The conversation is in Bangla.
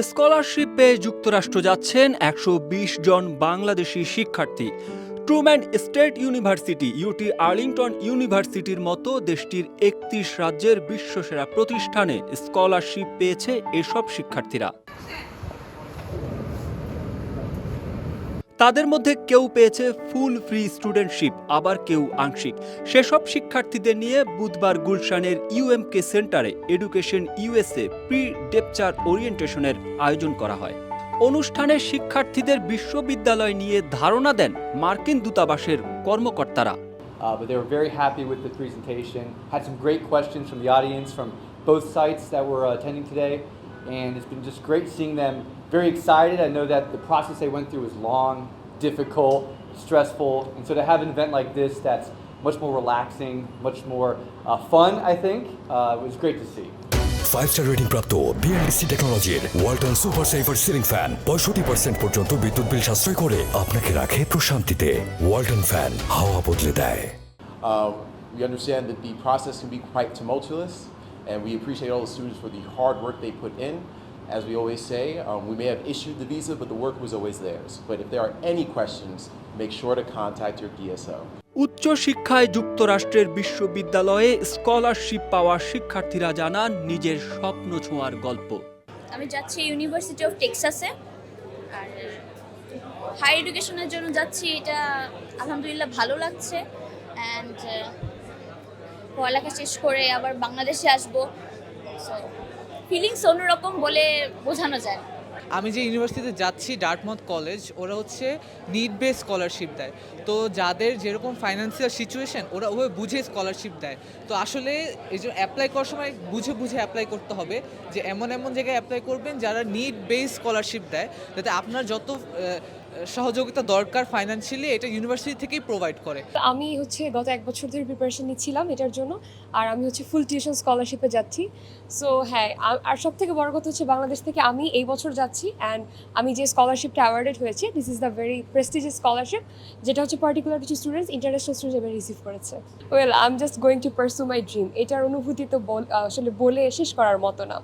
স্কলারশিপ পেয়ে যুক্তরাষ্ট্র যাচ্ছেন ১২০ জন বাংলাদেশি শিক্ষার্থী। Truman State University, UT Arlington ইউনিভার্সিটির মতো দেশটির ৩১ রাজ্যের বিশ্বসেরা প্রতিষ্ঠানে স্কলারশিপ পেয়েছে এসব শিক্ষার্থীরা। তাদের মধ্যে কেউ পেয়েছে ফুল ফ্রি স্টুডেন্টশিপ, আবার কেউ আংশিক। সেসব শিক্ষার্থীদের নিয়ে বুধবার গুলশানের ইউএমকে সেন্টারে এডুকেশন ইউএসএ প্রি ডেপচার ওরিয়েন্টেশনের আয়োজন করা হয়। অনুষ্ঠানে শিক্ষার্থীদের বিশ্ববিদ্যালয় নিয়ে ধারণা দেন মার্কিন দূতাবাসের কর্মকর্তারা। But they were very happy with the presentation. Had some great questions from the audience from both sites that were attending today, and it's been just great seeing them very excited. I know that the process they went through was long, difficult, stressful, and so to have an event like this that's much more relaxing, much more fun, I think, it was great to see. 5-star rating প্রাপ্ত বিএলডিসি টেকনোলজির Walton super saver ceiling fan 65% পর্যন্ত বিদ্যুৎ বিল সাশ্রয় করে আপনাকে রাখে প্রশান্তিতে। ওয়ালটন ফ্যান হাওয়া বদলে দেয়। We understand that the process can be quite tumultuous, and we appreciate all the students for the hard work they put in. As we always say, we may have issued the visa, but the work was always theirs. But if there are any questions, make sure to contact your DSO. উচ্চ শিক্ষায় যুক্তরাষ্ট্রের বিশ্ববিদ্যালয়ে স্কলারশিপ পাওয়া শিক্ষার্থীরা জানান নিজের স্বপ্ন ছোঁয়ার গল্প। আমি যাচ্ছি ইউনিভার্সিটি অফ টেক্সাসে, আর হাই এডুকেশনের জন্য যাচ্ছি। এটা আলহামদুলিল্লাহ ভালো লাগছে, অ্যান্ড পড়ালেখা শেষ করে আবার বাংলাদেশে আসবো। সো ফিলিংস অন্যরকম বলে বোঝানো যায়। আমি যে ইউনিভার্সিটিতে যাচ্ছি, ডার্টমাউথ কলেজ, ওরা হচ্ছে নিড বেস স্কলারশিপ দেয়। তো যাদের যেরকম ফাইন্যান্সিয়াল সিচুয়েশন, ওরা ওভাবে বুঝে স্কলারশিপ দেয়। তো আসলে এই যে অ্যাপ্লাই করার সময় বুঝে বুঝে অ্যাপ্লাই করতে হবে, যে এমন এমন জায়গায় অ্যাপ্লাই করবেন যারা নিড বেস স্কলারশিপ দেয়, যাতে আপনার যত সহযোগিতা দরকার ফাইন্যান্সিয়ালি, এটা ইউনিভার্সিটি থেকেই প্রোভাইড করে। আমি গত 1 বছর ধরে প্রিপারেশন নিচ্ছিলাম এটার জন্য, আর আমি ফুল টিউশন স্কলারশিপে যাচ্ছি। সো হ্যাঁ, আর সব থেকে বড় কথা বাংলাদেশ থেকে আমি এই বছর যাচ্ছি, অ্যান্ড আমি যে স্কলারশিপটা অ্যাওয়ার্ডেড হয়েছে, this is the very prestigious scholarship, যেটা পার্টিকুলার কিছু স্টুডেন্টস, ইন্টারন্যাশনাল স্টুডেন্টস রিসিভ করেছে। Well, I am just going to পারসু my dream. এটার অনুভূতি তো আসলে বলে শেষ করার মতো না।